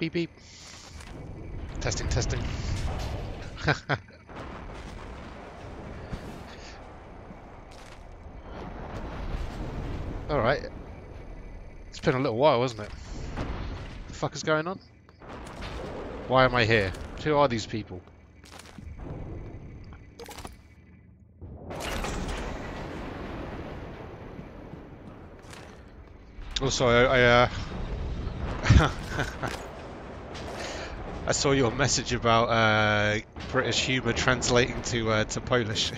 beep, beep. Testing, testing. Alright. It's been a little while, hasn't it? What the fuck is going on? Why am I here? Who are these people? Also, I I saw your message about British humour translating to Polish.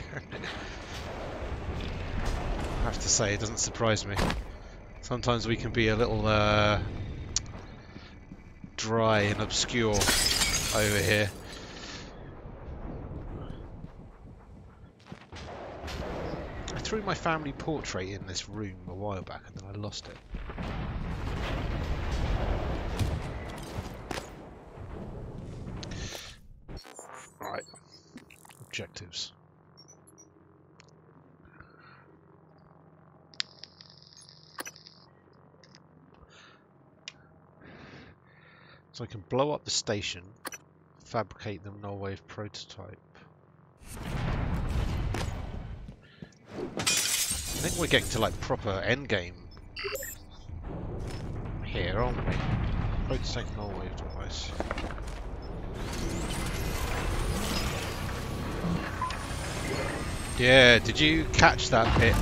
I have to say, it doesn't surprise me. Sometimes we can be a little dry and obscure over here. I threw my family portrait in this room a while back and then I lost it. Right, objectives. So I can blow up the station, fabricate the null wave prototype. I think we're getting to like proper endgame here, aren't we? Prototype null wave device. Yeah, did you catch that bit?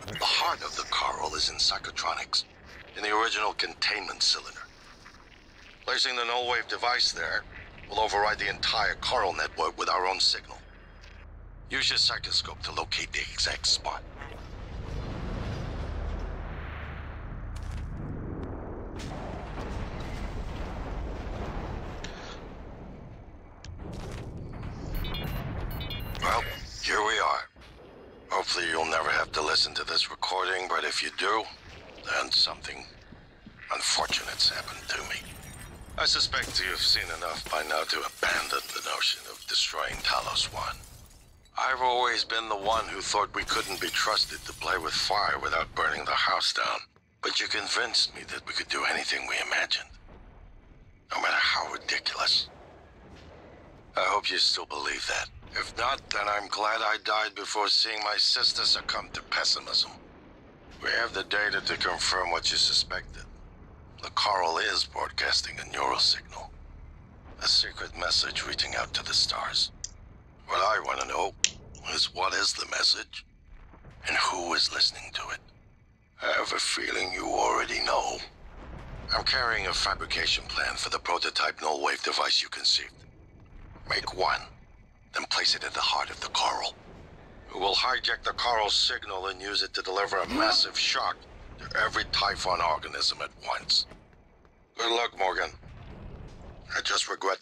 The heart of the coral is in psychotronics, in the original containment cylinder. Placing the null wave device there will override the entire coral network with our own signal. Use your psychoscope to locate the exact spot. Well, here we are. Hopefully you'll never have to listen to this recording, but if you do, then something unfortunate's happened to me. I suspect you've seen enough by now to abandon the notion of destroying Talos 1. I've always been the one who thought we couldn't be trusted to play with fire without burning the house down. But you convinced me that we could do anything we imagined. No matter how ridiculous. I hope you still believe that. If not, then I'm glad I died before seeing my sister succumb to pessimism. We have the data to confirm what you suspected. The coral is broadcasting a neural signal. A secret message reaching out to the stars. What I want to know is what is the message, and who is listening to it. I have a feeling you already know. I'm carrying a fabrication plan for the prototype null wave device you conceived. Make one, then place it at the heart of the coral. We will hijack the coral's signal and use it to deliver a massive shock to every Typhon organism at once. Good luck, Morgan. I just regret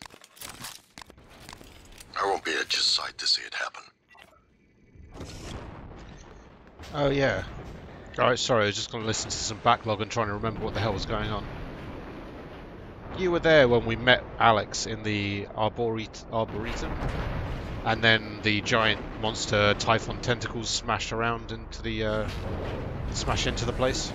I won't be at your side to see it happen. Oh yeah. Alright, sorry, I was just going to listen to some backlog and trying to remember what the hell was going on. You were there when we met Alex in the Arboretum, and then the giant monster Typhon tentacles smashed around into the smash into the place.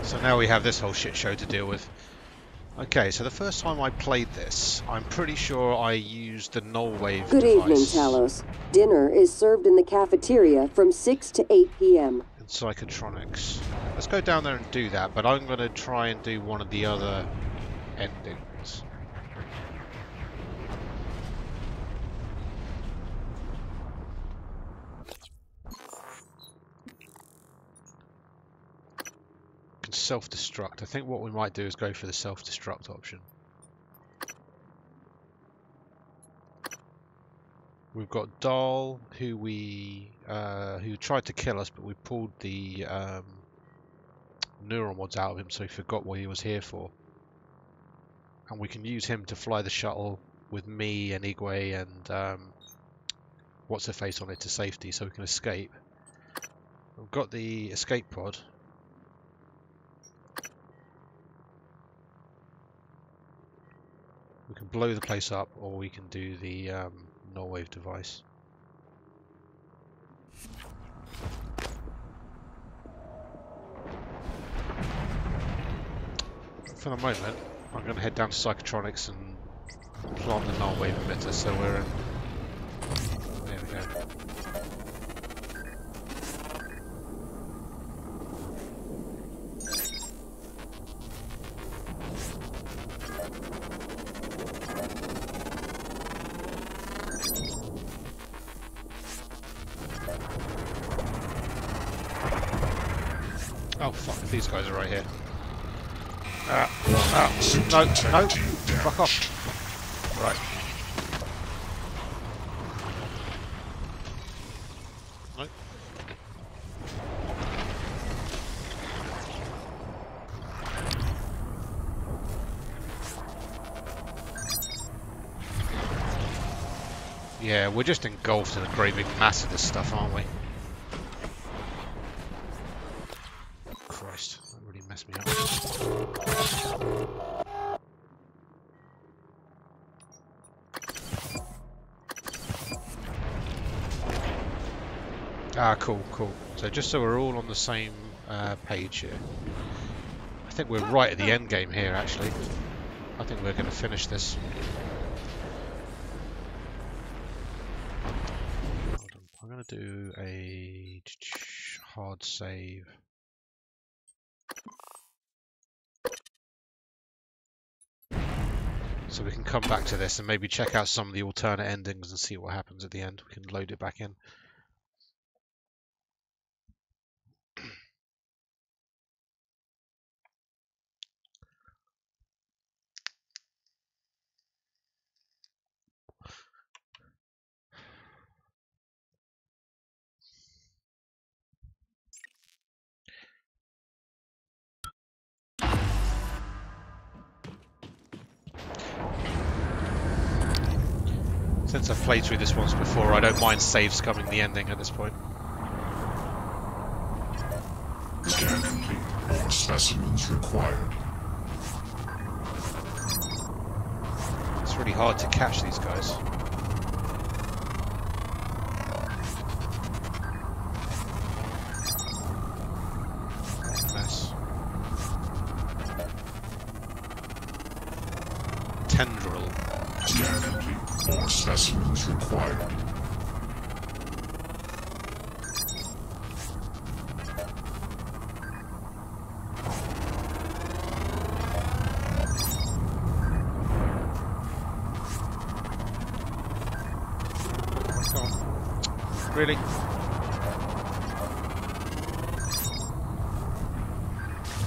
So now we have this whole shit show to deal with. Okay, so the first time I played this, I'm pretty sure I used the null wave Good device. evening, Talos. Dinner is served in the cafeteria from 6 to 8 p.m. In psychotronics. Let's go down there and do that, but I'm going to try and do one of the other endings. Self-destruct. I think what we might do is go for the self-destruct option. We've got Dahl, who tried to kill us, but we pulled the neural mods out of him, so he forgot what he was here for. And we can use him to fly the shuttle with me and Igwe and what's her face on it to safety, so we can escape. We've got the escape pod. We can blow the place up, or we can do the null wave device. For the moment, I'm going to head down to Psychotronics and plant the null wave emitter, so we're in. There we go. Oh fuck, these guys are right here. No, fuck off. Right. Nope. Yeah, we're just engulfed in a great big mass of this stuff, aren't we? Christ, that really messed me up. Ah, cool. So just so we're all on the same page here. I think we're right at the end game here, actually. I think we're going to finish this. Hold on. I'm going to do a hard save. So we can come back to this and maybe check out some of the alternate endings and see what happens at the end. We can load it back in. Since I've played through this once before, I don't mind saves coming the ending at this point. Scan complete. More specimens required. It's really hard to catch these guys. Mess. Tendril. Scan complete. More specimens required. Come on. Really?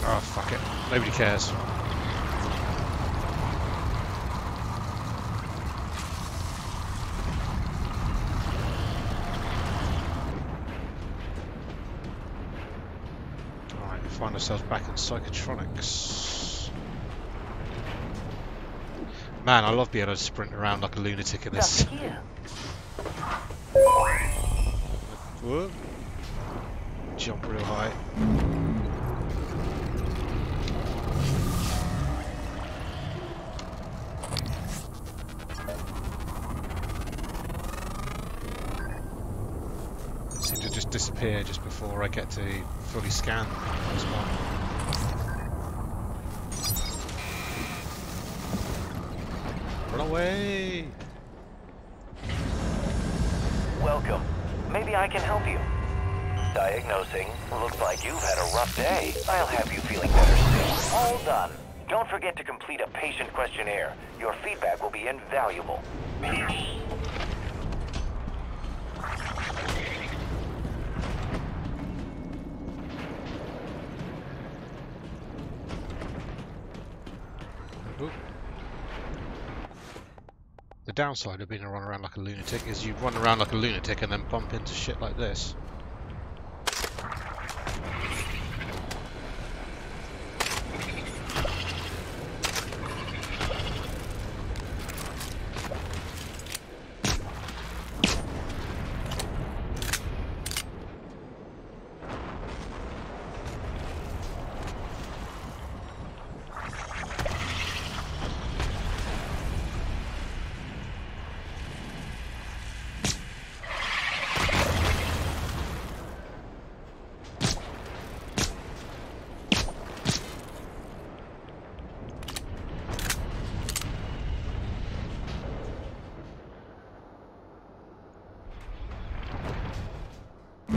Oh, fuck it. Nobody cares. Find ourselves back in Psychotronics. Man, I love being able to sprint around like a lunatic in this. Whoa. Jump real high. Seem to just disappear just before I get to fully scan this one. Run away! Welcome. Maybe I can help you. Diagnosing. Looks like you've had a rough day. I'll have you feeling better soon. All done. Don't forget to complete a patient questionnaire. Your feedback will be invaluable. The downside of being a run around like a lunatic is you run around like a lunatic and then bump into shit like this.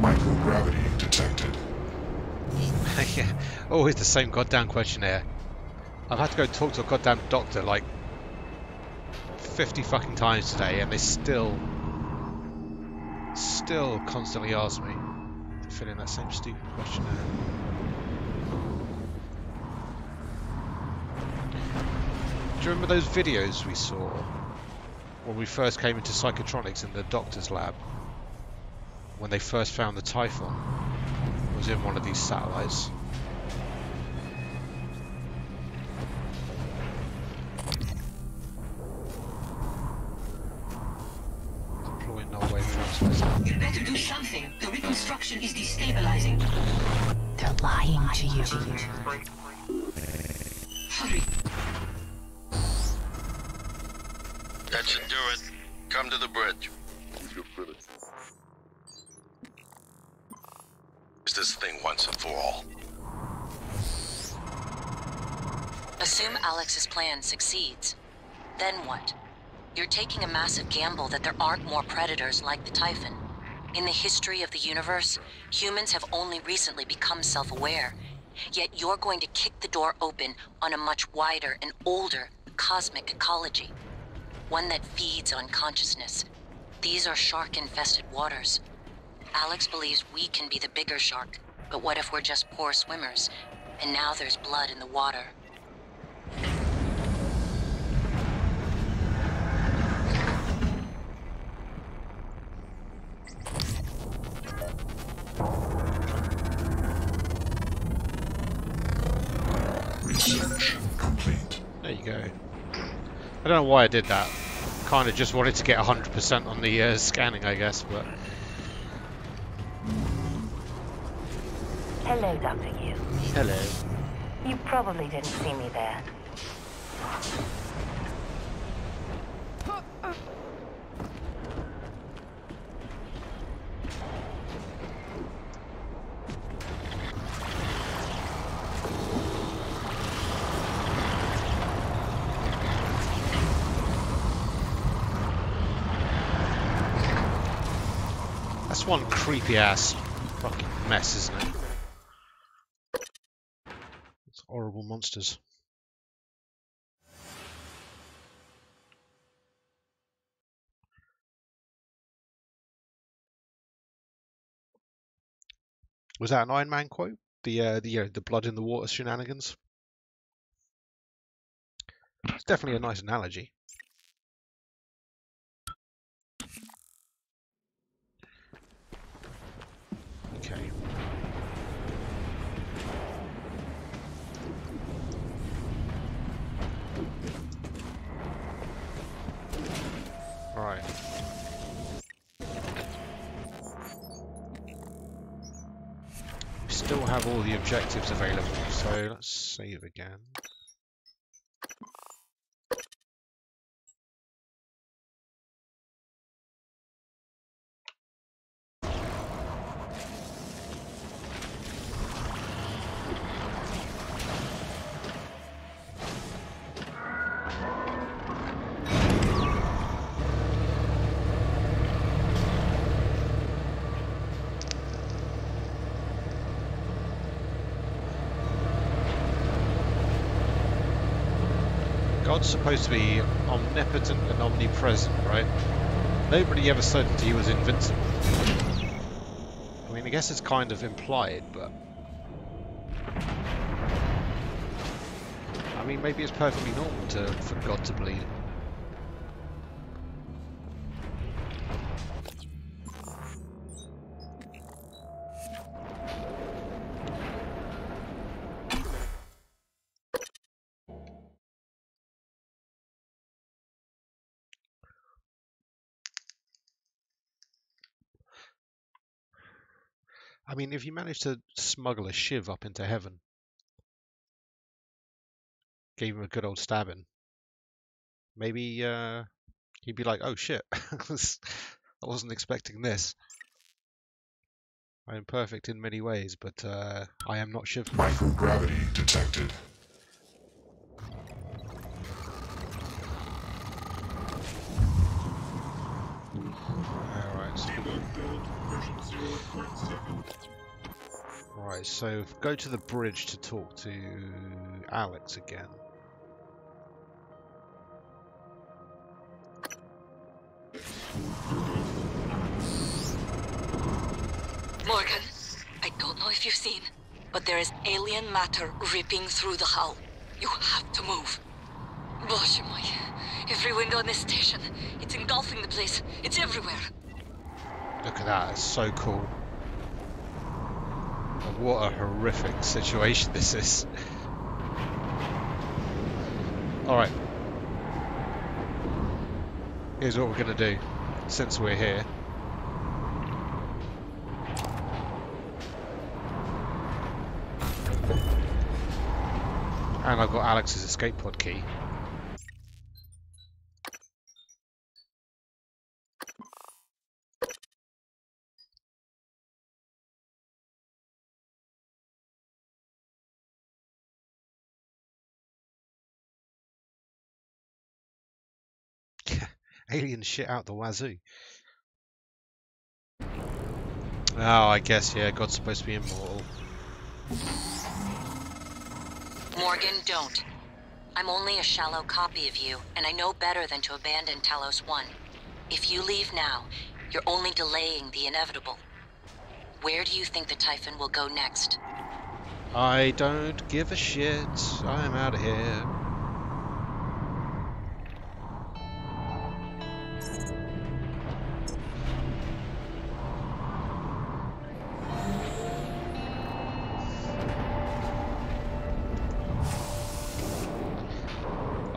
Microgravity detected. Yeah, always the same goddamn questionnaire. I've had to go talk to a goddamn doctor like 50 fucking times today, and they still constantly ask me to fill in that same stupid questionnaire. Do you remember those videos we saw when we first came into psychotronics in the doctor's lab? When they first found the Typhon? It was in one of these satellites. Deploying null wave transmitter. You better do something. The reconstruction is destabilizing. They're lying to you. Hurry. That should do it. Come to the bridge. This thing once and for all. Assume Alex's plan succeeds. Then what? You're taking a massive gamble that there aren't more predators like the Typhon. In the history of the universe, humans have only recently become self-aware. Yet you're going to kick the door open on a much wider and older cosmic ecology. One that feeds on consciousness. These are shark-infested waters. Alex believes we can be the bigger shark, but what if we're just poor swimmers? And now there's blood in the water. Research complete. There you go. I don't know why I did that. Kind of just wanted to get 100% on the scanning, I guess, but... Hello, Dr. Yu. Hello. You probably didn't see me there. That's one creepy ass fucking mess, isn't it? It's horrible monsters. Was that an Iron Man quote? The blood in the water shenanigans. It's definitely a nice analogy. Okay. Right. We still have all the objectives available, so let's save again. God's supposed to be omnipotent and omnipresent, right? Nobody ever said that he was invincible. I mean, I guess it's kind of implied, but... I mean, maybe it's perfectly normal for God to bleed. I mean, if you manage to smuggle a shiv up into heaven, gave him a good old stabbing, maybe he'd be like, oh shit, I wasn't expecting this. I am perfect in many ways, but I am not shiv. Microgravity detected. Alright. So right, so go to the bridge to talk to Alex again. Morgan, I don't know if you've seen, but there is alien matter ripping through the hull. You have to move. Боже мой. Every window in this station. It's engulfing the place. It's everywhere. Look at that, it's so cool. What a horrific situation this is. Alright. Here's what we're going to do, since we're here. And I've got Alex's escape pod key. Alien shit out the wazoo. Oh, I guess, yeah, God's supposed to be immortal. Morgan, don't. I'm only a shallow copy of you, and I know better than to abandon Talos 1. If you leave now, you're only delaying the inevitable. Where do you think the Typhon will go next? I don't give a shit. I'm out of here.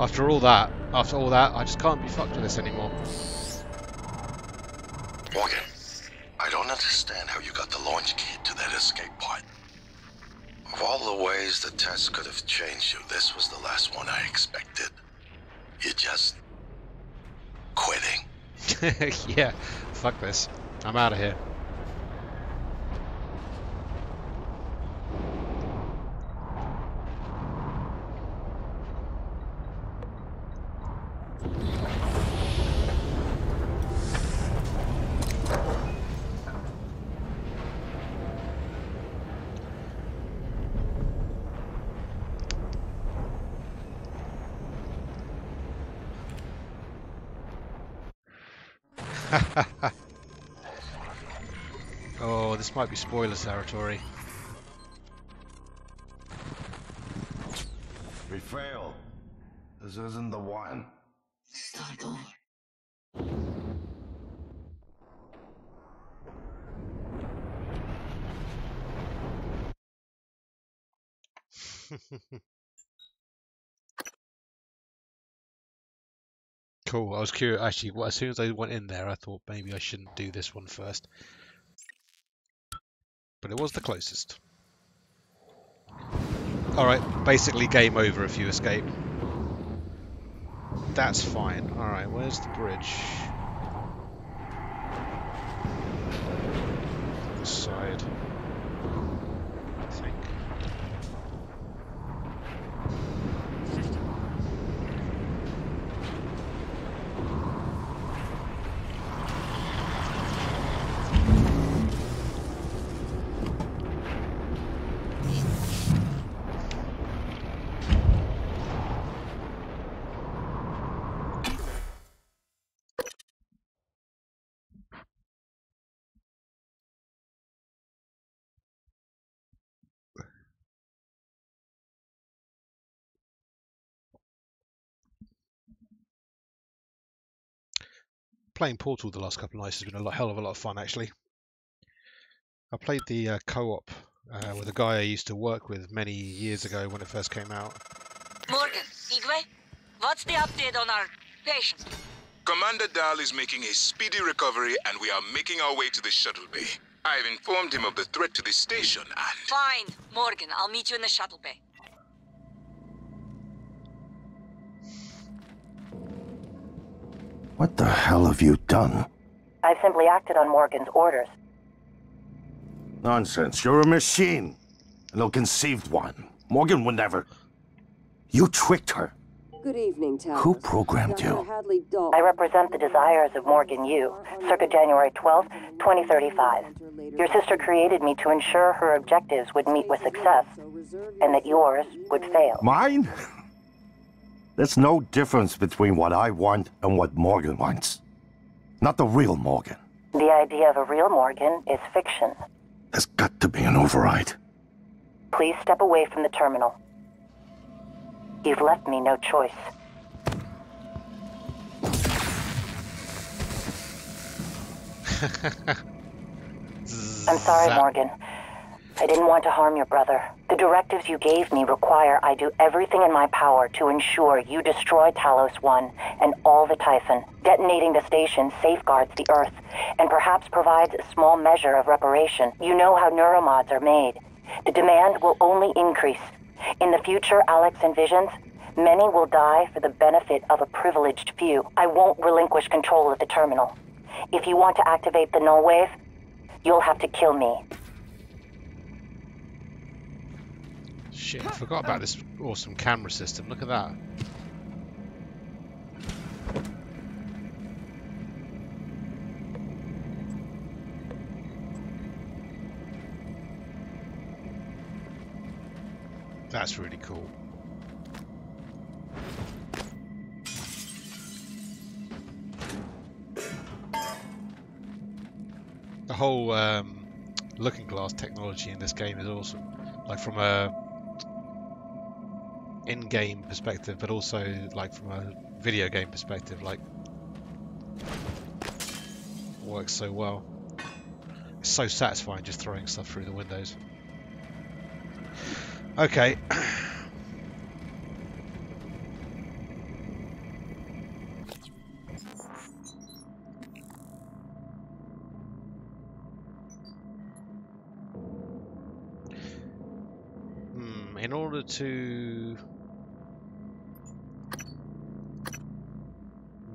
After all that, I just can't be fucked with this anymore. Morgan, I don't understand how you got the launch key to that escape pod. Of all the ways the test could have changed you, this was the last one I expected. You're just quitting. Yeah, fuck this. I'm out of here. Oh, this might be spoiler territory. We failed. This isn't the one. Start over. Cool, I was curious. Actually, as soon as I went in there, I thought maybe I shouldn't do this one first. But it was the closest. Alright, basically game over if you escape. That's fine. Alright, where's the bridge? This side. I think. Playing Portal the last couple of nights has been a hell of a lot of fun, actually. I played the co-op with a guy I used to work with many years ago when it first came out. Morgan, Igwe, what's the update on our patient? Commander Dahl is making a speedy recovery and we are making our way to the shuttle bay. I've informed him of the threat to the station and... Fine, Morgan, I'll meet you in the shuttle bay. What the hell have you done? I simply acted on Morgan's orders. Nonsense. You're a machine. An ill-conceived one. Morgan would never... You tricked her. Good evening, Talos. Who programmed Dr. you? Hadley Dahl. I represent the desires of Morgan Yu, circa January 12, 2035. Your sister created me to ensure her objectives would meet with success, and that yours would fail. Mine? There's no difference between what I want and what Morgan wants. Not the real Morgan. The idea of a real Morgan is fiction. There's got to be an override. Please step away from the terminal. You've left me no choice. I'm sorry, Morgan. I didn't want to harm your brother. The directives you gave me require I do everything in my power to ensure you destroy Talos 1 and all the Typhon. Detonating the station safeguards the Earth, and perhaps provides a small measure of reparation. You know how neuromods are made. The demand will only increase. In the future Alex envisions, many will die for the benefit of a privileged few. I won't relinquish control of the terminal. If you want to activate the null wave, you'll have to kill me. Shit, I forgot about this awesome camera system. Look at that. That's really cool. The whole looking glass technology in this game is awesome. Like from a in-game perspective, but also like from a video game perspective, like works so well. It's so satisfying just throwing stuff through the windows. Okay. In order to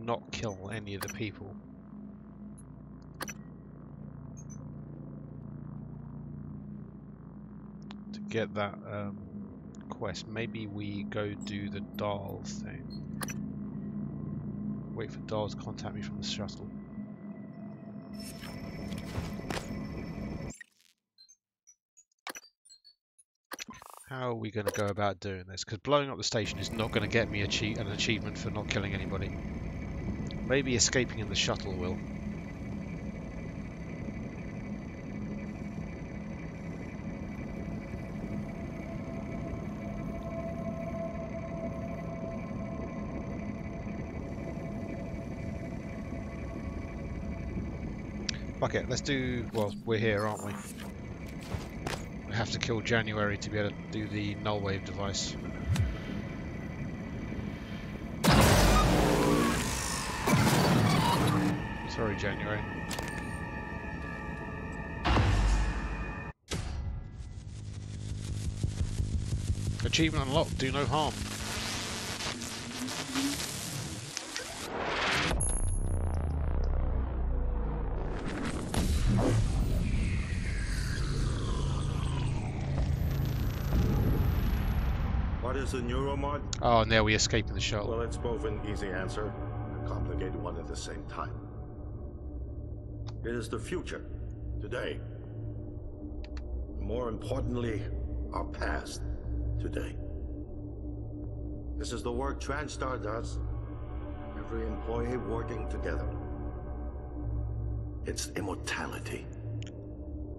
not kill any of the people, to get that quest, maybe we go do the Dahl thing. Wait for Dahl to contact me from the shuttle. How are we going to go about doing this? Because blowing up the station is not going to get me an achievement for not killing anybody. Maybe escaping in the shuttle will. Fuck it, let's do... well, we're here, aren't we? We have to kill January to be able to do the null wave device. Sorry, January. Achievement unlocked, do no harm. What is a neuromod? Oh, and there we escape in the shuttle. Well, it's both an easy answer and a complicated one at the same time. It is the future, today. More importantly, our past, today. This is the work TranStar does. Every employee working together. It's immortality,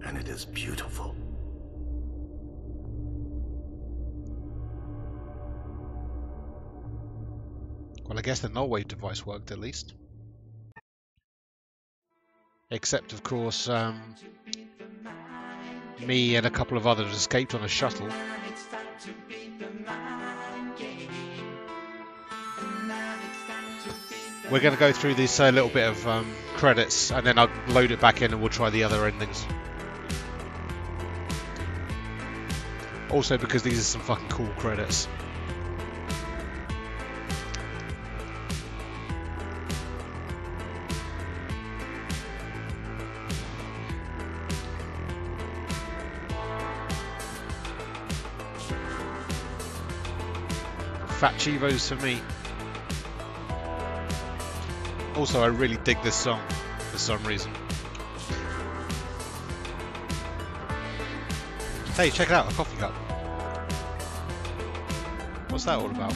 and it is beautiful. Well, I guess the null wave device worked at least. Except, of course, me and a couple of others escaped on a shuttle. We're going to go through this little bit of credits, and then I'll load it back in and we'll try the other endings. Also because these are some fucking cool credits. Fat Chivos for me. Also, I really dig this song for some reason. Hey, check it out, a coffee cup. What's that all about?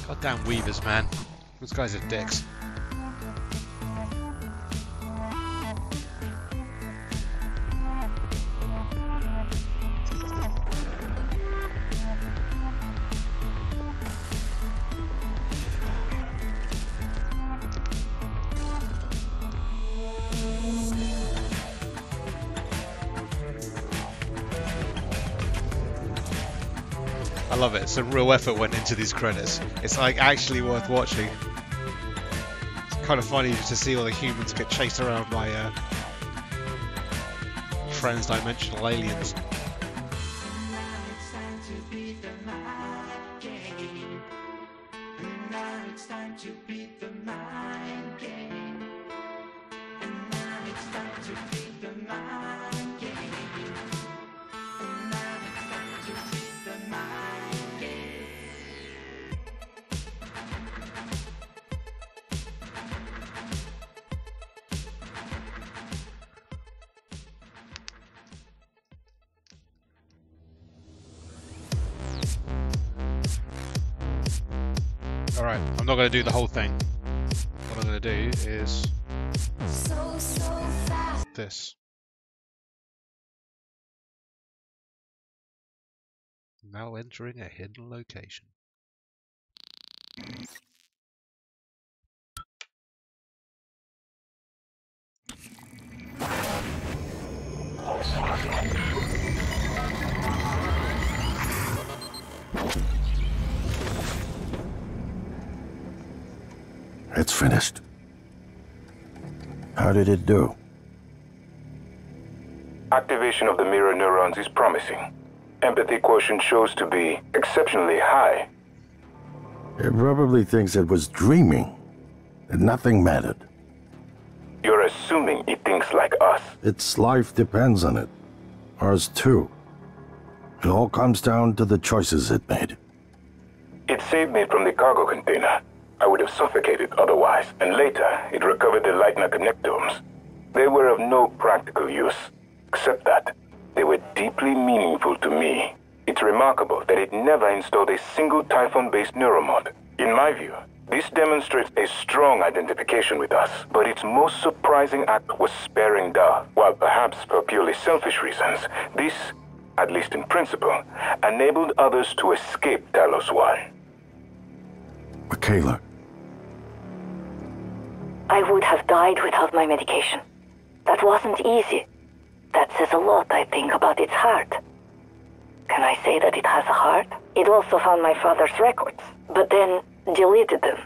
Goddamn weavers, man. Those guys are dicks. I love it. Some real effort went into these credits. It's like actually worth watching. It's kind of funny to see all the humans get chased around by trans-dimensional aliens. Alright, I'm not going to do the whole thing. What I'm going to do is this. Now entering a hidden location. It's finished. How did it do? Activation of the mirror neurons is promising. Empathy quotient shows to be exceptionally high. It probably thinks it was dreaming, and nothing mattered. You're assuming it thinks like us. Its life depends on it. Ours too. It all comes down to the choices it made. It saved me from the cargo container. I would have suffocated otherwise, and later it recovered the Leitner connectomes. They were of no practical use, except that they were deeply meaningful to me. It's remarkable that it never installed a single Typhon-based neuromod. In my view, this demonstrates a strong identification with us, but its most surprising act was sparing Dar. While perhaps for purely selfish reasons, this, at least in principle, enabled others to escape Talos 1. Michaela. I would have died without my medication. That wasn't easy. That says a lot, I think, about its heart. Can I say that it has a heart? It also found my father's records, but then deleted them.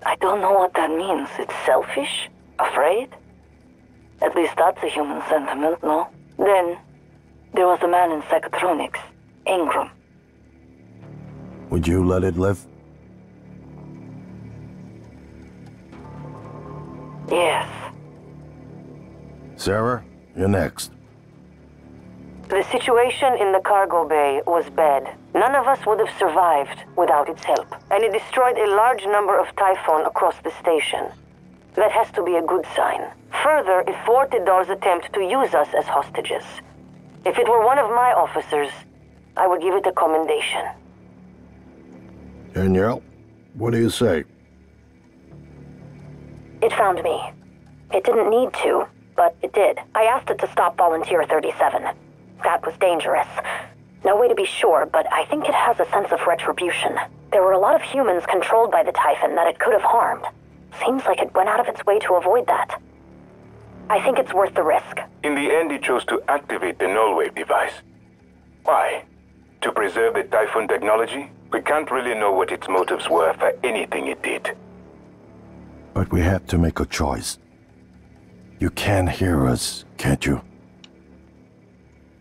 I don't know what that means. It's selfish? Afraid? At least that's a human sentiment, no? Then, there was a man in psychotronics, Ingram. Would you let it live? Yes. Sarah, you're next. The situation in the cargo bay was bad. None of us would have survived without its help, and it destroyed a large number of Typhon across the station. That has to be a good sign. Further, it thwarted Dar's attempt to use us as hostages. If it were one of my officers, I would give it a commendation. Danielle, what do you say? It found me. It didn't need to, but it did. I asked it to stop Volunteer 37. That was dangerous. No way to be sure, but I think it has a sense of retribution. There were a lot of humans controlled by the Typhon that it could have harmed. Seems like it went out of its way to avoid that. I think it's worth the risk. In the end, it chose to activate the null-wave device. Why? To preserve the Typhon technology? We can't really know what its motives were for anything it did. But we had to make a choice. You can hear us, can't you?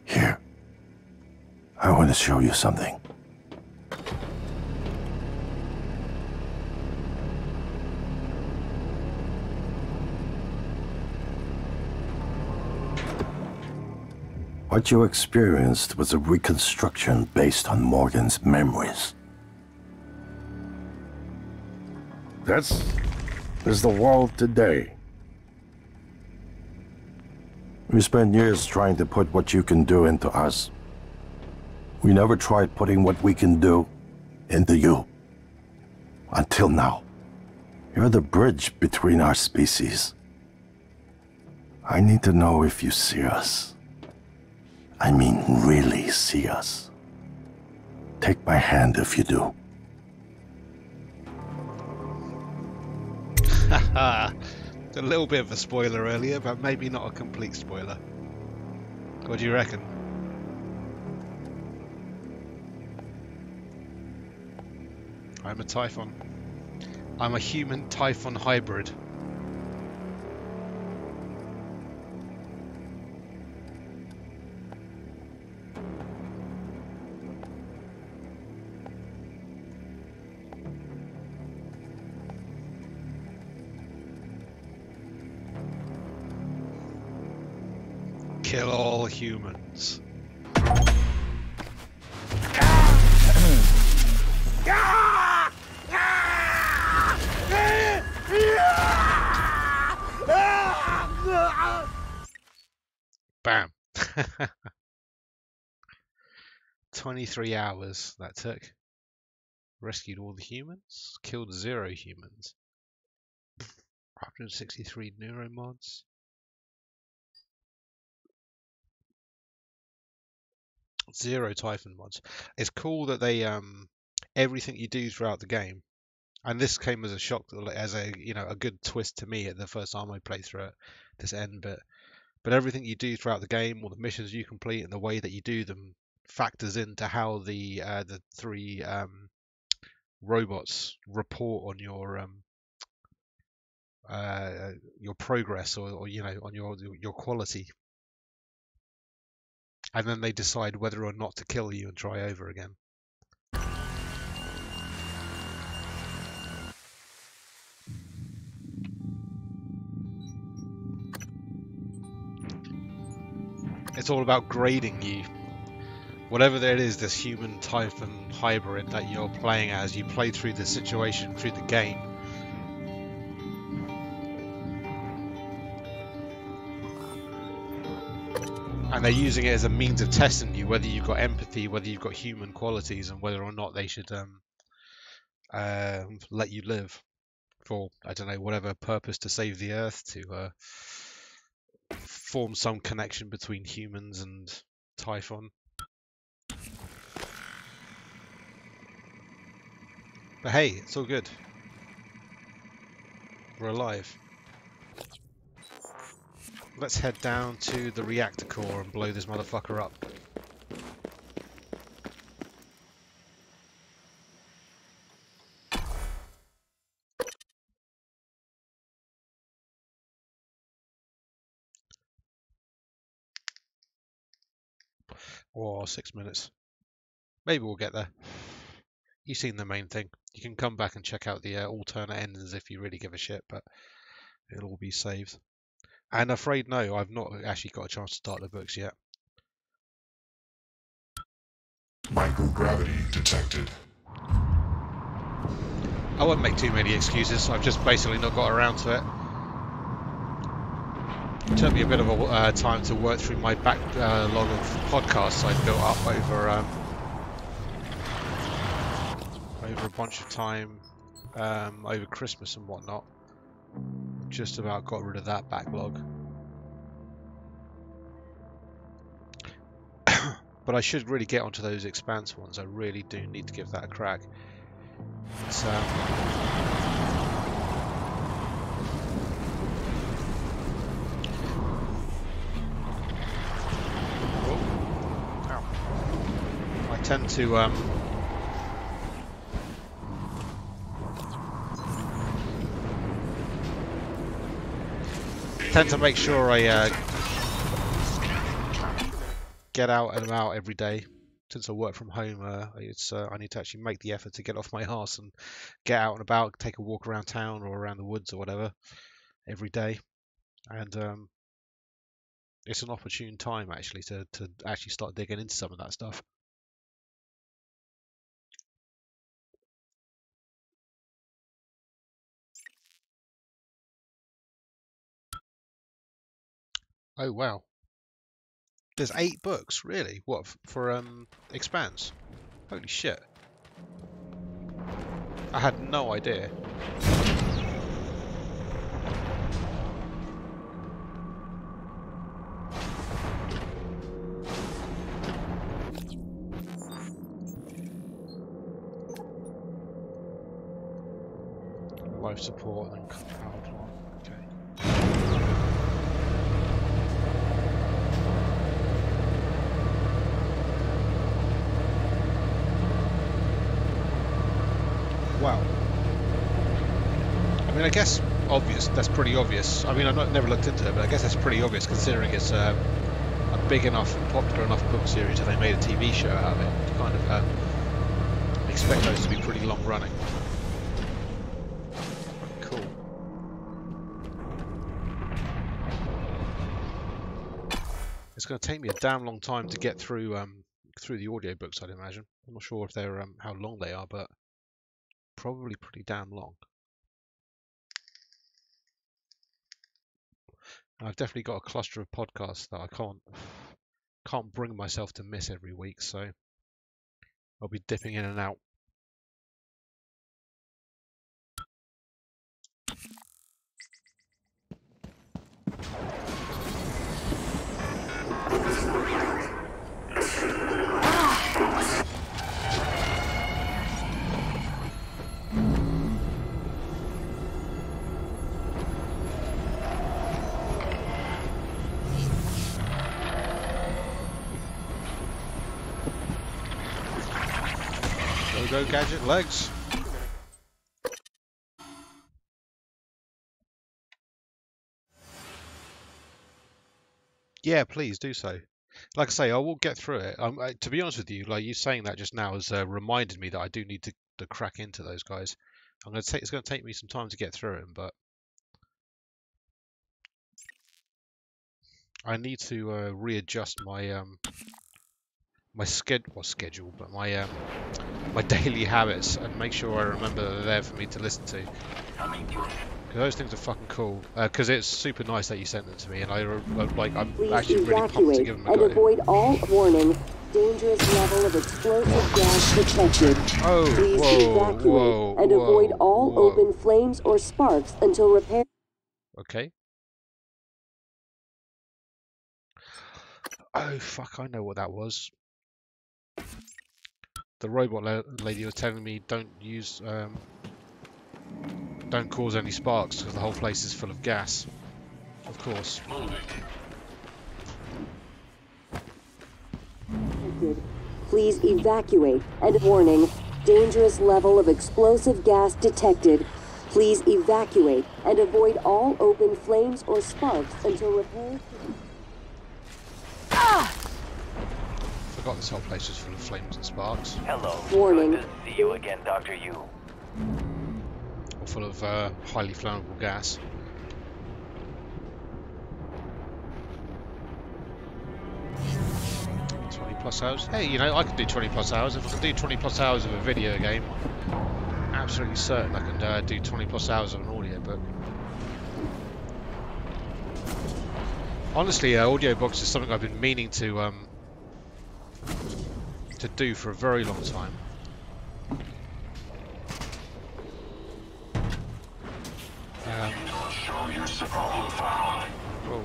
Here. I want to show you something. What you experienced was a reconstruction based on Morgan's memories. This is the world today. We spent years trying to put what you can do into us. We never tried putting what we can do into you. Until now. You're the bridge between our species. I need to know if you see us. I mean, really see us. Take my hand if you do. Haha. A little bit of a spoiler earlier, but maybe not a complete spoiler. What do you reckon? I'm a Typhon. I'm a human Typhon hybrid. Kill all humans. Bam. 23 hours that took. Rescued all the humans. Killed 0 humans. 163 neuromods. Zero Typhon mods. It's cool that they everything you do throughout the game, and this came as a shock, as a a good twist to me at the first time I played through it, this end bit. But everything you do throughout the game, all the missions you complete, and the way that you do them factors into how the 3 robots report on your progress or on your quality. And then they decide whether or not to kill you and try over again. It's all about grading you. Whatever that is, this human Typhon hybrid that you're playing as, you play through the situation, through the game. And they're using it as a means of testing you, whether you've got empathy, whether you've got human qualities, and whether or not they should let you live for, I don't know, whatever purpose, to save the Earth, to form some connection between humans and Typhon. But hey, it's all good. We're alive. Let's head down to the reactor core and blow this motherfucker up. Or 6 minutes. Maybe we'll get there. You've seen the main thing. You can come back and check out the alternate endings if you really give a shit, but it'll all be saved. And afraid no, I've not actually got a chance to start the books yet. Microgravity detected. I won't make too many excuses. I've just basically not got around to it. It took me a bit of a time to work through my backlog of podcasts I'd built up over a bunch of time over Christmas and whatnot. just about got rid of that backlog. But I should really get onto those Expanse ones. I really do need to give that a crack. It's, oh, ow. I tend to make sure I get out and about every day. Since I work from home, I need to actually make the effort to get off my arse and get out and about, take a walk around town or around the woods or whatever every day. And it's an opportune time actually to actually start digging into some of that stuff. Oh wow. There's 8 books, really? What, for Expanse? Holy shit. I had no idea. Life support and power plant. Okay. Wow. I mean, I guess obvious. That's pretty obvious. I mean, I've never looked into it, but I guess that's pretty obvious considering it's a big enough and popular enough book series that they made a TV show out of it. To kind of expect those to be pretty long running. Cool. It's going to take me a damn long time to get through the audiobooks, I'd imagine. I'm not sure if they're how long they are, but probably pretty damn long. And I've definitely got a cluster of podcasts that I can't bring myself to miss every week, so I'll be dipping in and out. Go gadget legs. Yeah, please do so. Like I say, I will get through it. To be honest with you, like you saying that just now has reminded me that I do need to crack into those guys. It's going to take me some time to get through them, but I need to readjust my my schedule, but my daily habits, and make sure I remember that they're there for me to listen to. Because those things are fucking cool. Because it's super nice that you sent them to me, and I'm actually really pumped to give them a go. And avoid all warning. Dangerous level of explosive gas detected. Oh, Please evacuate and avoid all open flames or sparks until repair. Okay. Oh fuck! I know what that was. The robot lady was telling me don't cause any sparks because the whole place is full of gas. Of course. Please evacuate and warning. Dangerous level of explosive gas detected. Please evacuate and avoid all open flames or sparks until repairs. Forgot this whole place was full of flames and sparks. Hello. Warning. Good to see you again, Dr. Yu. Or full of highly flammable gas. Plus hours. Hey, you know, I can do 20 plus hours. If I can do 20 plus hours of a video game, I'm absolutely certain I can do 20 plus hours of an audiobook. Honestly, audiobooks is something I've been meaning to do for a very long time. Whoa.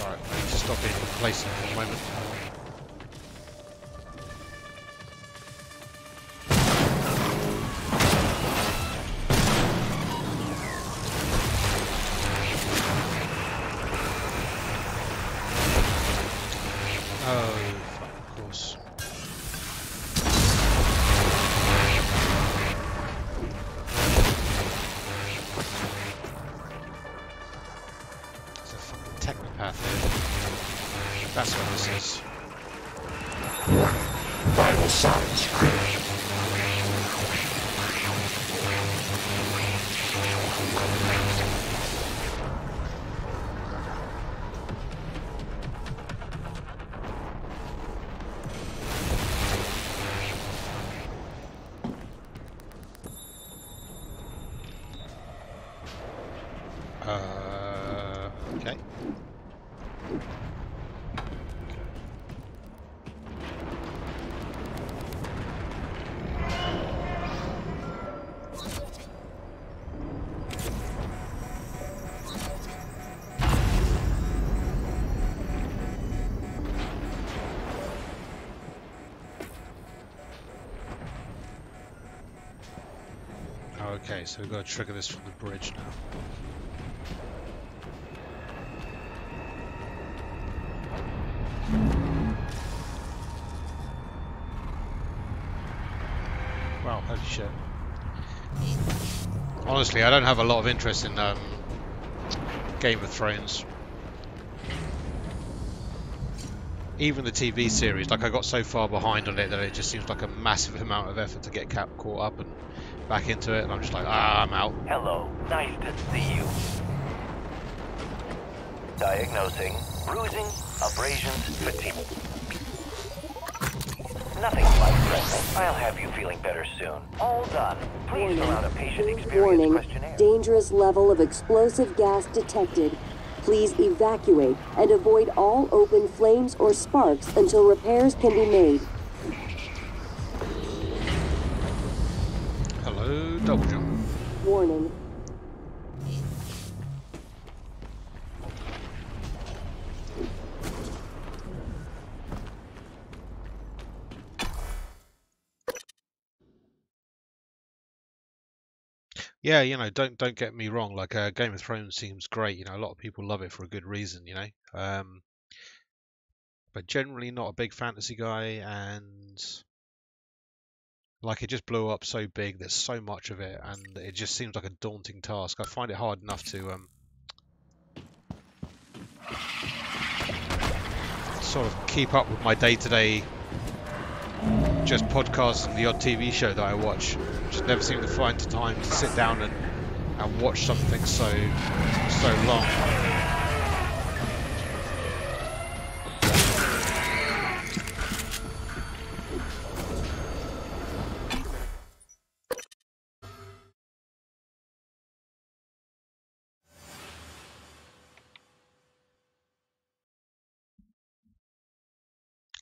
Alright, I need to stop being complacent for a moment. Oh, fuck, of course. There's a fucking technopath here. That's what this is. Vital signs critical. Okay. Okay, so we've got to trigger this from the bridge now. Wow, holy shit. Honestly, I don't have a lot of interest in Game of Thrones. Even the TV series, like I got so far behind on it that it just seems like a massive amount of effort to get caught up and back into it, and I'm just like, I'm out. Hello, nice to see you. Diagnosing bruising, abrasions, fatigue. Nothing life-threatening. I'll have you feeling better soon. All done. Please fill out a patient experience Warning. questionnaire. Dangerous level of explosive gas detected. Please evacuate and avoid all open flames or sparks until repairs can be made. Hello, double jump. Warning. Yeah, you know, don't get me wrong. Like, Game of Thrones seems great. You know, a lot of people love it for a good reason. You know, but generally not a big fantasy guy, and like it just blew up so big. There's so much of it, and it just seems like a daunting task. I find it hard enough to sort of keep up with my day-to-day just podcasts and the odd TV show that I watch. Just never seem to find the time to sit down and watch something so long.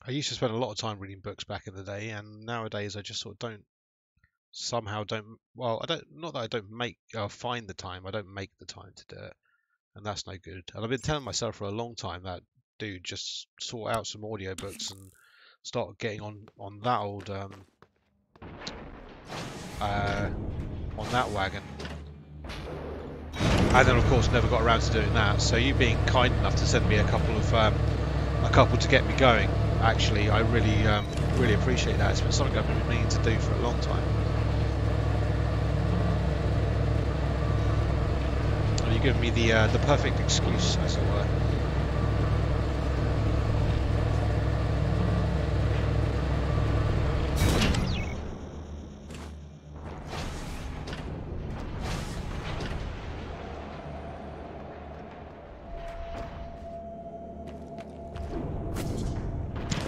I used to spend a lot of time reading books back in the day, and nowadays I just sort of don't. Well, I don't. Not that I don't find the time. I don't make the time to do it, and that's no good. And I've been telling myself for a long time that, dude, just sort out some audiobooks and start getting on that old on that wagon. And then of course never got around to doing that. So you being kind enough to send me a couple to get me going. Actually, I really appreciate that. It's been something I've been meaning to do for a long time. And you're giving me the perfect excuse, as it were.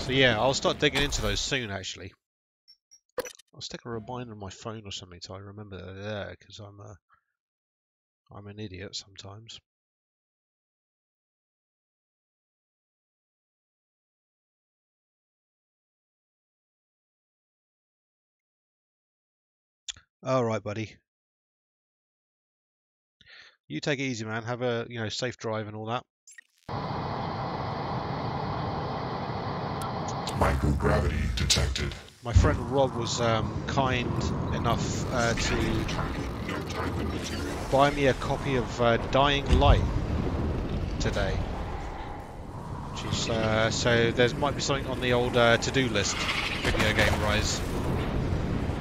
So yeah, I'll start digging into those soon. Actually, I'll stick a reminder on my phone or something so I remember that they're there, because I'm an idiot sometimes. All right, buddy. You take it easy, man. Have a safe drive and all that. Microgravity detected. My friend Rob was kind enough to buy me a copy of Dying Light today. So there might be something on the old to-do list, video game Rise,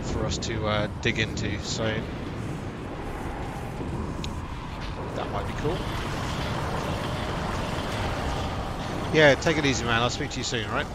for us to dig into. So that might be cool. Yeah, take it easy, man. I'll speak to you soon, all right?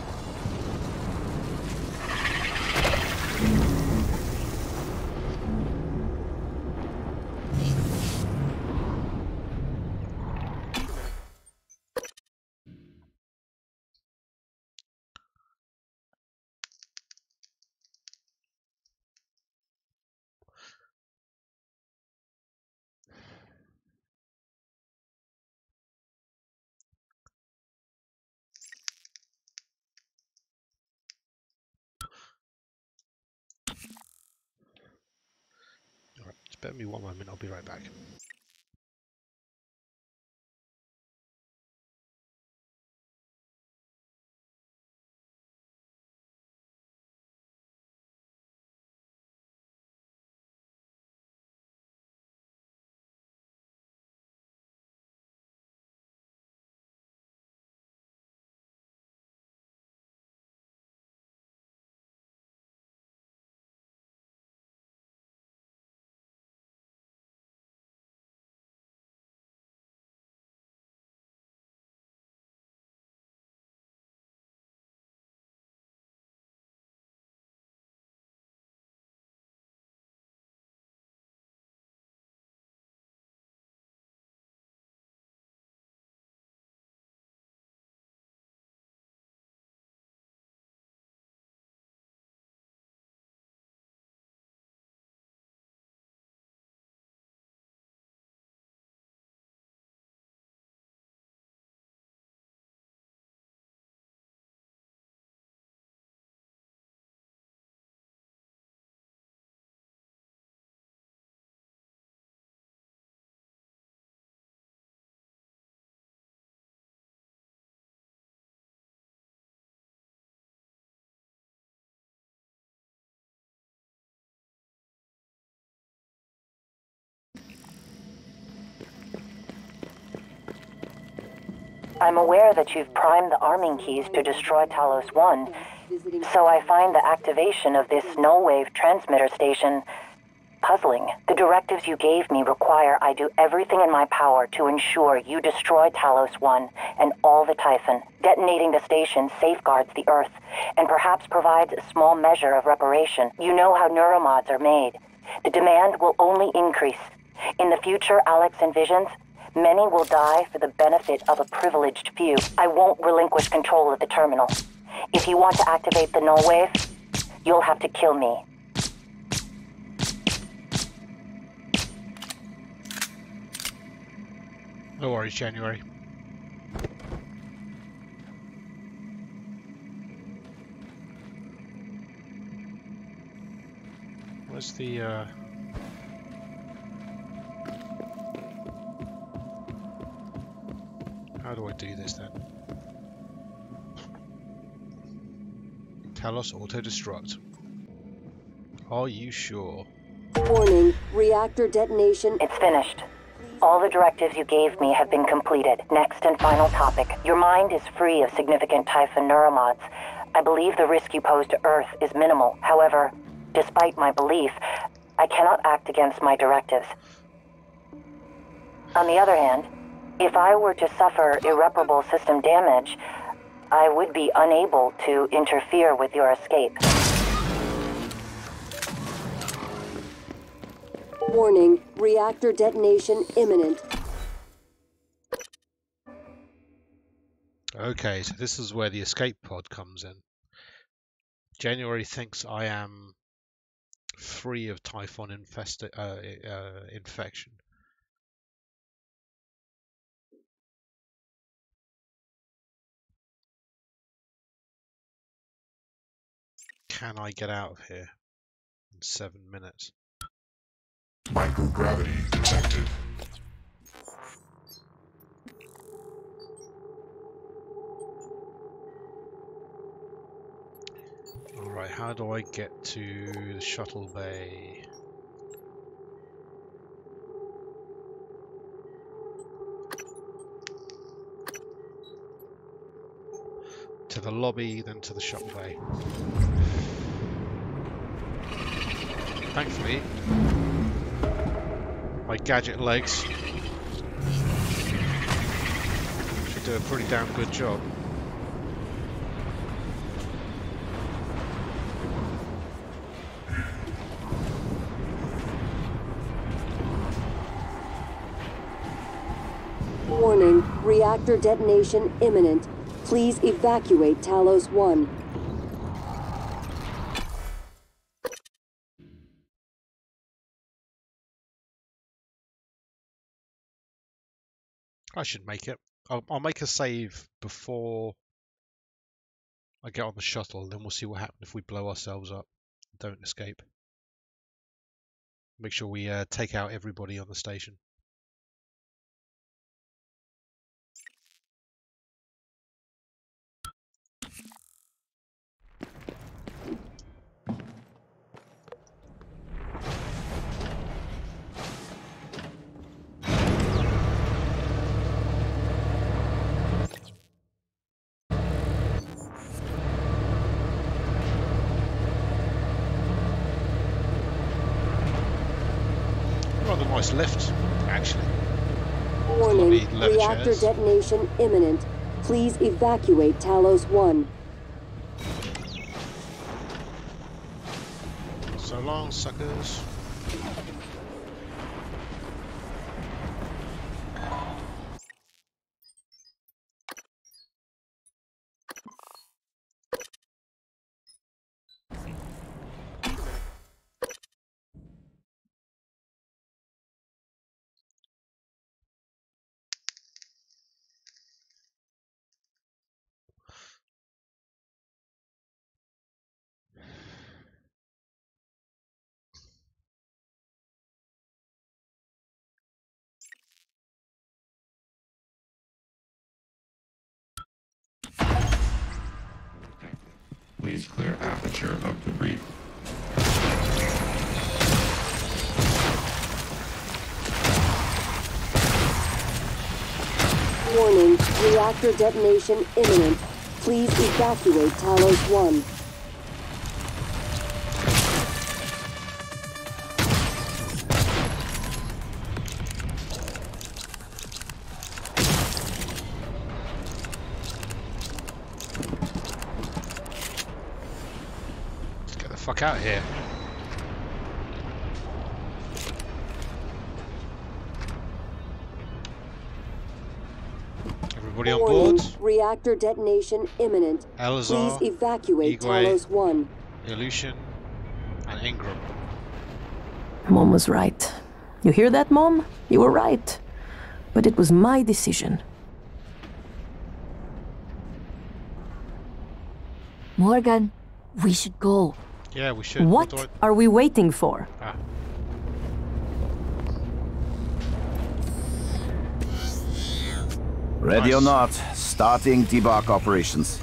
All right, just bear with me one moment. I'll be right back. I'm aware that you've primed the arming keys to destroy Talos 1, so I find the activation of this null-wave transmitter station puzzling. The directives you gave me require I do everything in my power to ensure you destroy Talos 1 and all the Typhon. Detonating the station safeguards the Earth, and perhaps provides a small measure of reparation. You know how neuromods are made. The demand will only increase. In the future Alex envisions, many will die for the benefit of a privileged few. I won't relinquish control of the terminal. If you want to activate the null wave, you'll have to kill me. No worries, January. Where's the How do I do this then? Talos auto-destruct. Are you sure? Warning, reactor detonation. It's finished. All the directives you gave me have been completed. Next and final topic. Your mind is free of significant Typhon neuromods. I believe the risk you pose to Earth is minimal. However, despite my belief, I cannot act against my directives. On the other hand, if I were to suffer irreparable system damage, I would be unable to interfere with your escape. Warning, reactor detonation imminent. Okay, so this is where the escape pod comes in. January thinks I am free of Typhon infection. Can I get out of here in 7 minutes? Microgravity detected. Alright, how do I get to the shuttle bay? To the lobby, then to the shuttle bay. Thankfully, my gadget legs should do a pretty damn good job. Warning, reactor detonation imminent. Please evacuate Talos 1. I should make it. I'll make a save before I get on the shuttle, then we'll see what happens if we blow ourselves up. Don't escape. Make sure we take out everybody on the station. Rather nice lift, actually. Warning, leather reactor chairs. detonation imminent. Please evacuate Talos 1. So long, suckers. Please clear aperture of debris. Warning, reactor detonation imminent. Please evacuate Talos 1. Let's get the fuck out of here. Everybody on Warning, board? reactor detonation imminent. Elazar, Please evacuate Igwe, Talos 1. Illusion, and Ingram. Mom was right. You hear that, Mom? You were right. But it was my decision. Morgan, we should go. Yeah, we should. What are we waiting for? Ah. Ready or not, starting debark operations.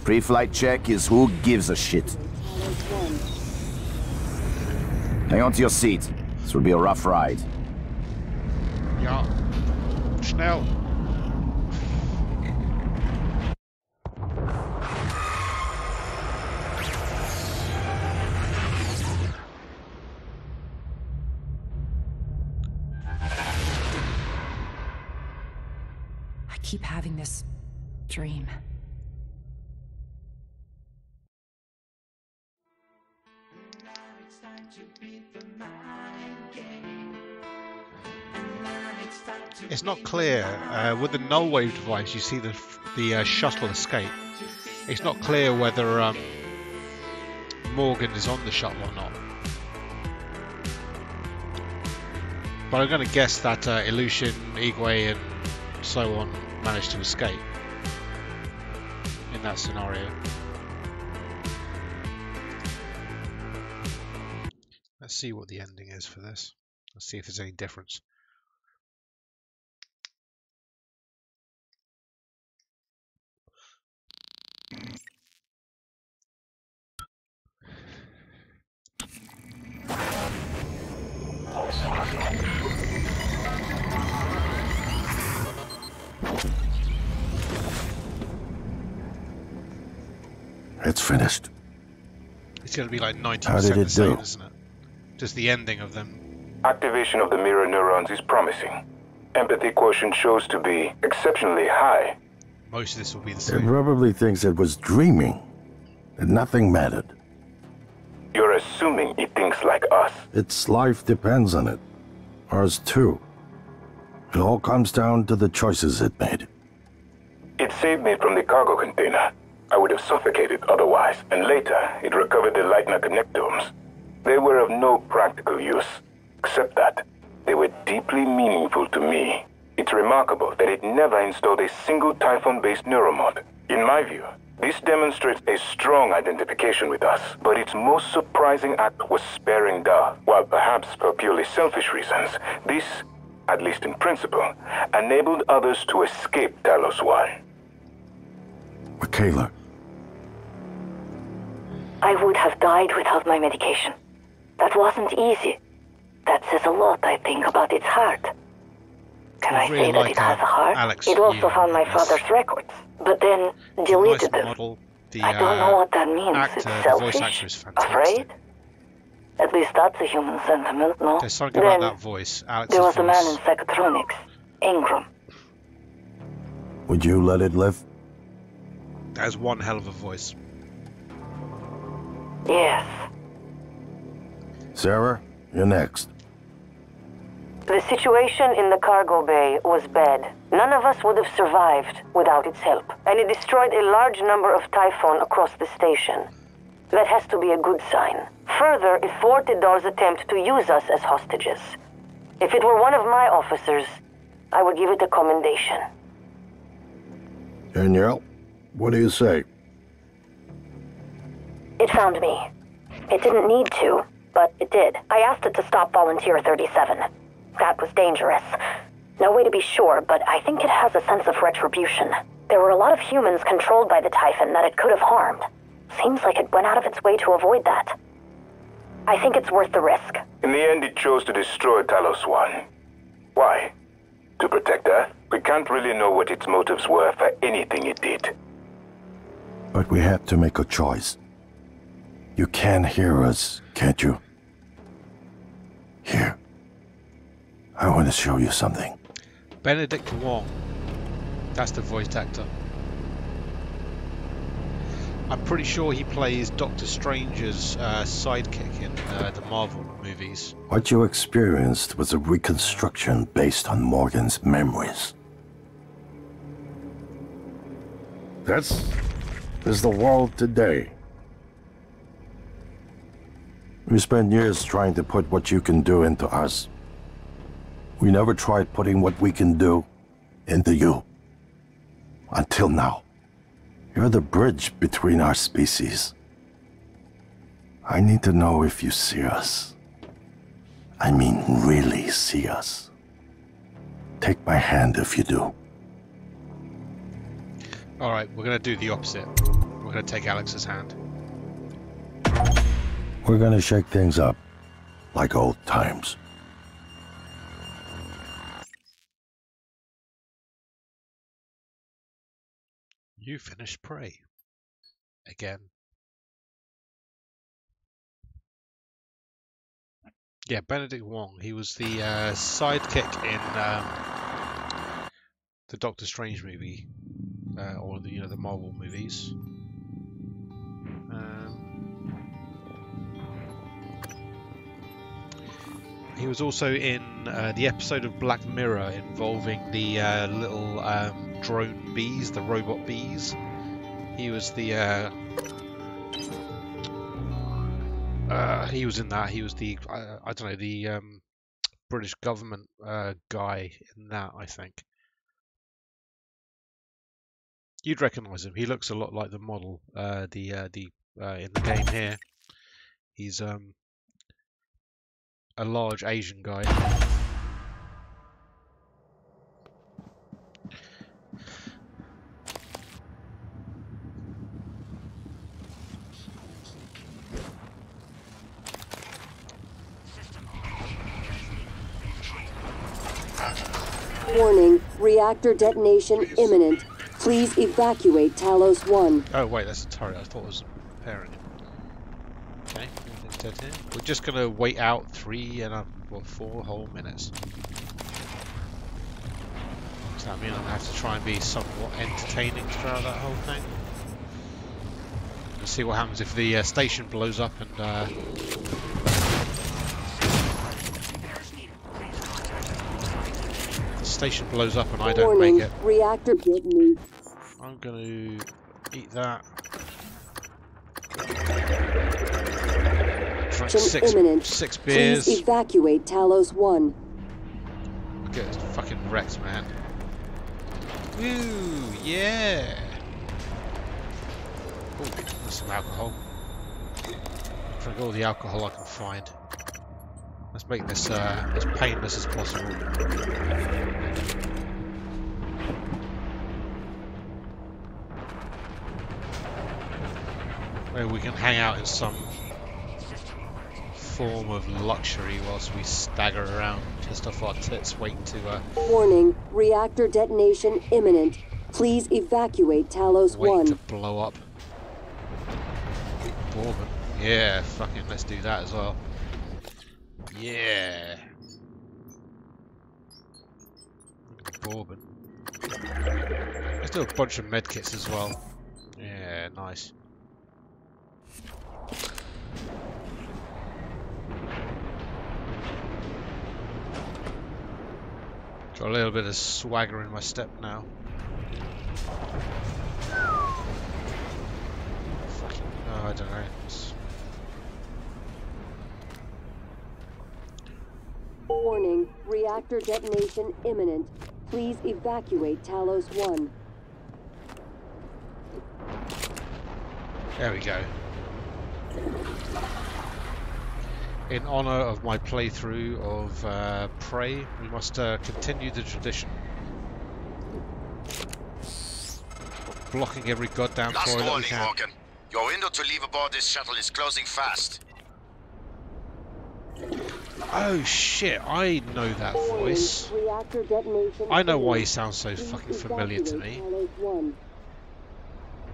Pre-flight check is who gives a shit. Hang on to your seat. This will be a rough ride. Ja. Schnell. I keep having this dream. It's not clear. With the null wave device, you see the shuttle escape. It's not clear whether Morgan is on the shuttle or not. But I'm going to guess that Illusion, Igwe, and so on managed to escape in that scenario. Let's see what the ending is for this. Let's see if there's any difference. It's finished. It's going to be like 90% How did it the same, do? isn't it? Just the ending of them. Activation of the mirror neurons is promising. Empathy quotient shows to be exceptionally high. Most of this will be the It same. probably thinks it was dreaming, and nothing mattered. You're assuming it thinks like us. Its life depends on it. Ours too. It all comes down to the choices it made. It saved me from the cargo container. I would have suffocated otherwise, and later it recovered the Leitner connectomes. They were of no practical use, except that they were deeply meaningful to me. It's remarkable that it never installed a single Typhon-based neuromod. In my view, this demonstrates a strong identification with us, but its most surprising act was sparing Dar. While perhaps for purely selfish reasons, this, at least in principle, enabled others to escape Talos 1. Michaela, I would have died without my medication. That wasn't easy. That says a lot, I think, about its heart. Can I say that it has a heart? Alex, it also you found my this. father's records, but then deleted them. Model. The, I don't know what that means. Actor, It's the selfish? voice actor is fantastic. Afraid? At least that's a human sentiment, no? There's something then, about that voice. Alex's there was a man voice. in Psychotronics, Ingram. would you let it live? That has one hell of a voice. Yes. Sarah, you're next. The situation in the cargo bay was bad. None of us would have survived without its help, and it destroyed a large number of Typhon across the station. That has to be a good sign. Further, it thwarted Dar's attempt to use us as hostages. If it were one of my officers, I would give it a commendation. Danielle, what do you say? It found me. It didn't need to, but it did. I asked it to stop Volunteer 37. That was dangerous. No way to be sure, but I think it has a sense of retribution. There were a lot of humans controlled by the Typhon that it could have harmed. Seems like it went out of its way to avoid that. I think it's worth the risk. In the end, it chose to destroy Talos 1. Why? To protect Earth? We can't really know what its motives were for anything it did. But we have to make a choice. You can hear us, can't you? Here. I want to show you something. Benedict Wong. That's the voice actor. I'm pretty sure he plays Doctor Strange's sidekick in the Marvel movies. What you experienced was a reconstruction based on Morgan's memories. This is the world today. We spent years trying to put what you can do into us. We never tried putting what we can do into you. Until now. You're the bridge between our species. I need to know if you see us. I mean, really see us. Take my hand if you do. Alright, we're going to do the opposite. We're going to take Alex's hand. We're gonna shake things up, like old times. You finished Prey. Again. Yeah, Benedict Wong. He was the sidekick in the Doctor Strange movie, or the Marvel movies. He was also in the episode of Black Mirror involving the little drone bees, the robot bees. He was the he was in that. He was the I don't know, the British government guy in that, I think. You'd recognise him. He looks a lot like the model in the game here. He's a large Asian guy. Warning, reactor detonation imminent. Please evacuate Talos 1. Oh wait, that's a turret. I thought it was a parent. Okay, everything's dead here. We're just gonna wait out 4 whole minutes. Does that mean I'm gonna have to try and be somewhat entertaining throughout that whole thing? Let's see what happens if the station blows up and station blows up and I don't make it. Reactor detonate. I'm gonna eat that. Drink six beers. Please evacuate Talos 1. Get fucking wrecked, man. Woo, yeah. Oh, there's some alcohol. Drink all the alcohol I can find. Let's make this as painless as possible. Maybe we can hang out in some form of luxury whilst we stagger around just off our tits waiting to Warning, reactor detonation imminent. Please evacuate Talos 1. wait to blow up. Bourbon. Yeah, fucking let's do that as well. Yeah. Bourbon. Let's do a bunch of medkits as well. Yeah, nice. Got a little bit of swagger in my step now. Oh, I don't know. Warning, reactor detonation imminent. Please evacuate Talos 1. There we go. In honor of my playthrough of Prey, we must continue the tradition. Blocking every goddamn toilet we warning, can. Morgan. Your window to leave aboard this shuttle is closing fast. Oh shit, I know that voice. I know why he sounds so fucking familiar to me.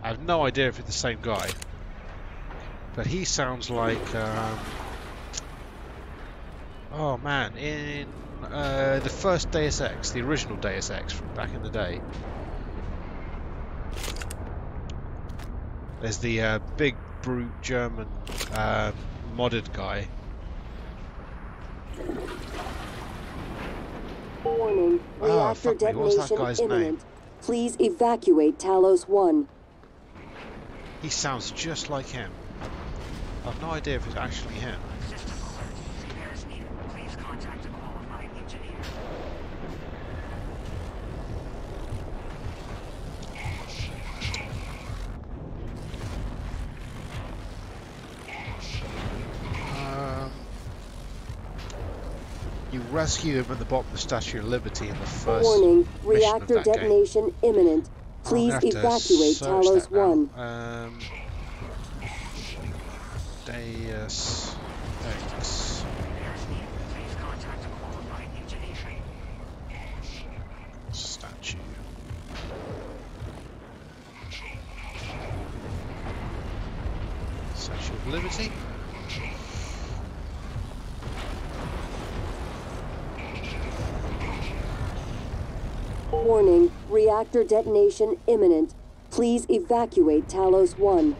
I have no idea if it's the same guy. But he sounds like oh man, in the first Deus Ex, the original Deus Ex from back in the day. There's the big brute German modded guy. Warning, reactor fuck me, what's that detonation guy's imminent. name? Please evacuate Talos 1. He sounds just like him. I've no idea if it's actually him. You rescue him at the bottom of the Statue of Liberty in the first Warning, mission reactor of that detonation game. imminent. Please evacuate Talos 1. Deus Ex. Statue. Statue of Liberty. Warning, reactor detonation imminent. Please evacuate Talos 1.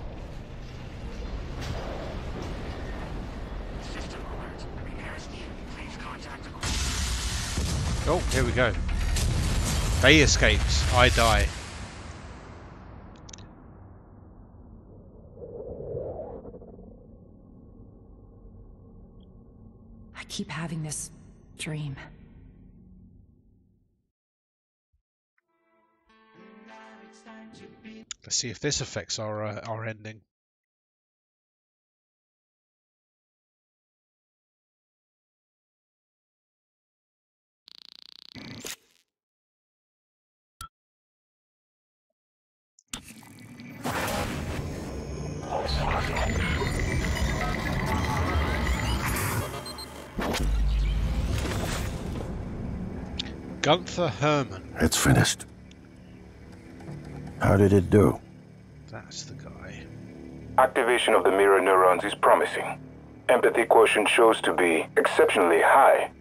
Oh, here we go. They escaped. I die. I keep having this dream. Let's see if this affects our ending. Gunther Herman. It's finished. How did it do? That's the guy. Activation of the mirror neurons is promising. Empathy quotient shows to be exceptionally high.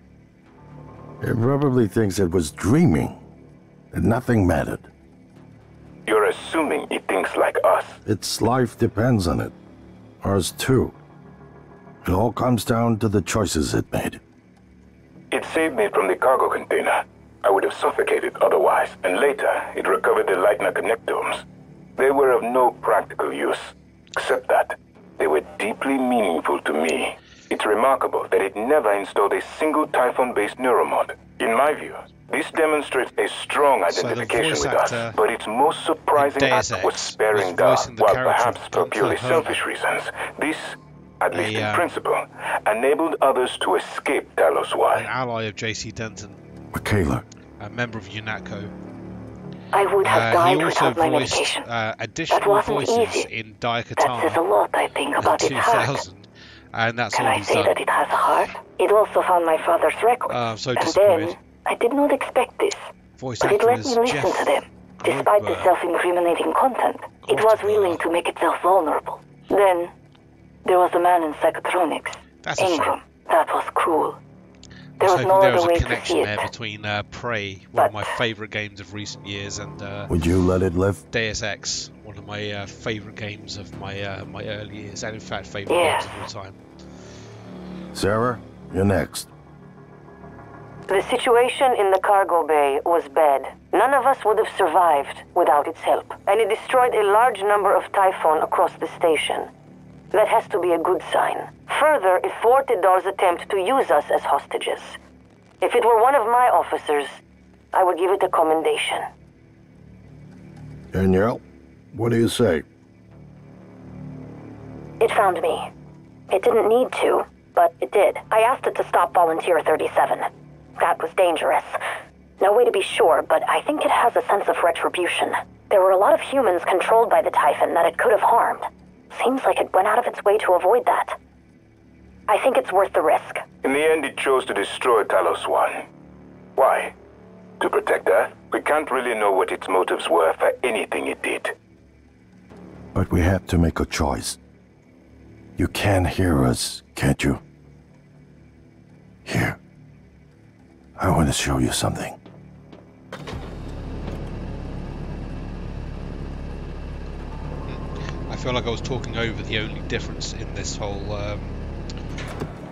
It probably thinks it was dreaming, that nothing mattered. You're assuming it thinks like us. Its life depends on it. Ours too. It all comes down to the choices it made. It saved me from the cargo container. I would have suffocated otherwise, and later it recovered the Leitner connectomes. They were of no practical use, except that they were deeply meaningful to me. It's remarkable that it never installed a single Typhon-based neuromod. In my view, this demonstrates a strong identification with us, but its most surprising act was sparing Dar, while perhaps for purely selfish reasons. This, at least in principle, enabled others to escape Talos 1. An ally of J.C. Denton. Michaela. A member of UNATCO. I would have died without my medication. Additional voices in Daikatana. That says a lot, I think, about its heart. And that's Can all I he's say done. that it has a heart? It also found my father's record. I'm so and disappointed. then, I did not expect this. Voice but it actor let is me listen Jeff to them. Despite the Goldberg. self-incriminating content, it was willing to make itself vulnerable. Then, there was a man in psychotronics. That's a shame. Ingram. That was cruel. There I was was no hoping there was other a way to connection see there it. between Prey, one of my favourite games of recent years, and Would you let it live? Deus Ex, one of my favourite games of my my early years, and in fact favourite Yeah. games of all time. Sarah, you're next. The situation in the cargo bay was bad. None of us would have survived without its help, and it destroyed a large number of Typhon across the station. That has to be a good sign. Further, it thwarted Dar's attempt to use us as hostages. If it were one of my officers, I would give it a commendation. Danielle, what do you say? It found me. It didn't need to, but it did. I asked it to stop Volunteer 37. That was dangerous. No way to be sure, but I think it has a sense of retribution. There were a lot of humans controlled by the Typhon that it could have harmed. Seems like it went out of its way to avoid that. I think it's worth the risk. In the end, it chose to destroy Talos 1. Why? To protect Earth? We can't really know what its motives were for anything it did. But we have to make a choice. You can hear us, can't you? Here. I want to show you something. I feel like I was talking over the only difference in this whole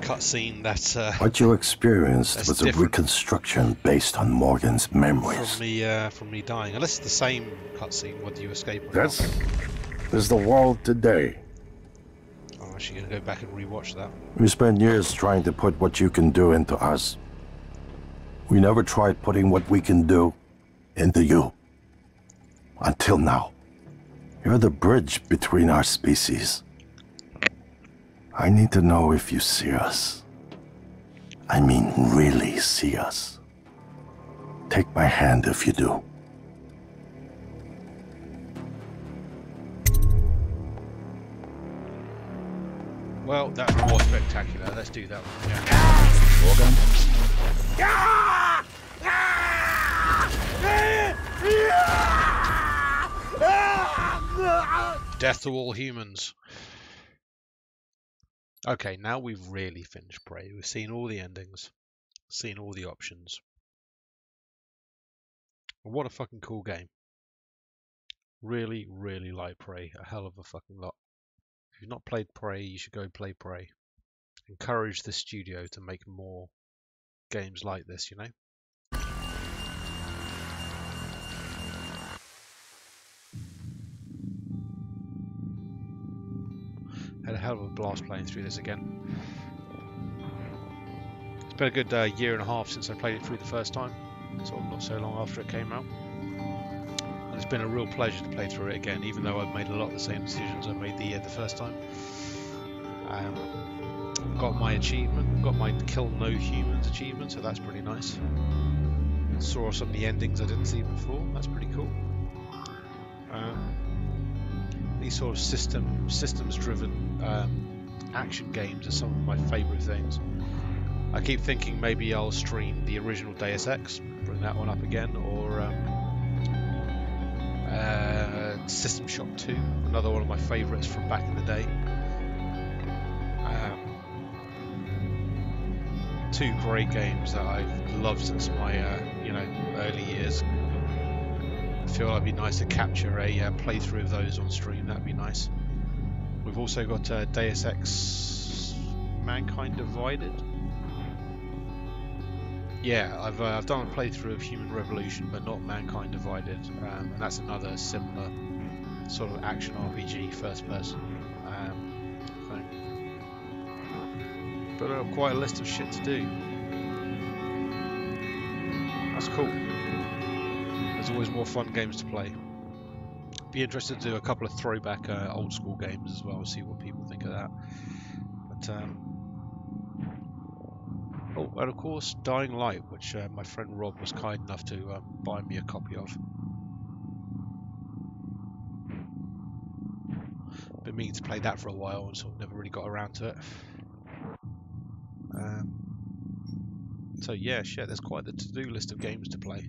cutscene that What you experienced that's was a different reconstruction based on Morgan's memories. from me dying. Unless it's the same cutscene, whether you escape or That's not. is the world today. I'm actually going to go back and rewatch that. We spent years trying to put what you can do into us. We never tried putting what we can do into you. Until now. You're the bridge between our species. I need to know if you see us. I mean, really see us. Take my hand if you do. Well, that's more spectacular. Let's do that one. Yeah. Death to all humans. Okay, now we've really finished Prey. We've seen all the endings, seen all the options. What a fucking cool game. Really, really like Prey. A hell of a fucking lot. If you've not played Prey, you should go play Prey. Encourage the studio to make more games like this, you know? Had a hell of a blast playing through this again. It's been a good year and a half since I played it through the first time, sort of not so long after it came out. And it's been a real pleasure to play through it again, even though I've made a lot of the same decisions I made the first time. Got my achievement, got my Kill No Humans achievement, so that's pretty nice. Saw some of the endings I didn't see before, that's pretty cool. These sort of systems-driven action games are some of my favourite things. I keep thinking maybe I'll stream the original Deus Ex, starting that one up again, or System Shock 2, another one of my favourites from back in the day. Two great games that I've loved since my early years. I feel it'd be nice to capture a playthrough of those on stream. That'd be nice. We've also got Deus Ex Mankind Divided. Yeah, I've done a playthrough of Human Revolution, but not Mankind Divided, and that's another similar sort of action RPG, first person thing. But quite a list of shit to do. That's cool. There's always more fun games to play. Be interested to do a couple of throwback old school games as well, see what people think of that. But oh, and of course Dying Light, which my friend Rob was kind enough to buy me a copy of. Been meaning to play that for a while and sort of never really got around to it. So yeah, shit, there's quite the to-do list of games to play.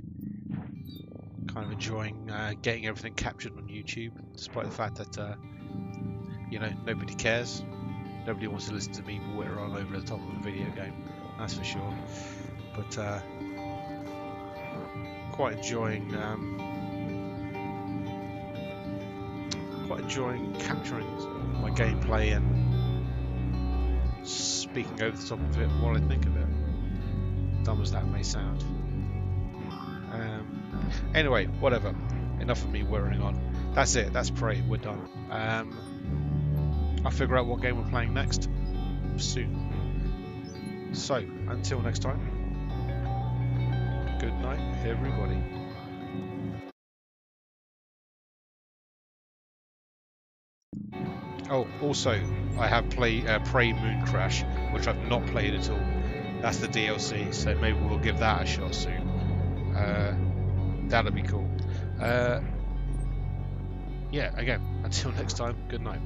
Kind of enjoying getting everything captured on YouTube, despite the fact that nobody cares. Nobody wants to listen to me witter on over the top of a video game, that's for sure. But quite enjoying capturing my gameplay and speaking over the top of it while I think of it. Dumb as that may sound. Anyway, whatever. Enough of me worrying on. That's it. That's Prey. We're done. I'll figure out what game we're playing next soon. So, until next time. Good night, everybody. Oh, also, I have played Prey Moon Crash, which I've not played at all. That's the DLC, so maybe we'll give that a shot soon. That'll be cool. Yeah, again, until next time, good night.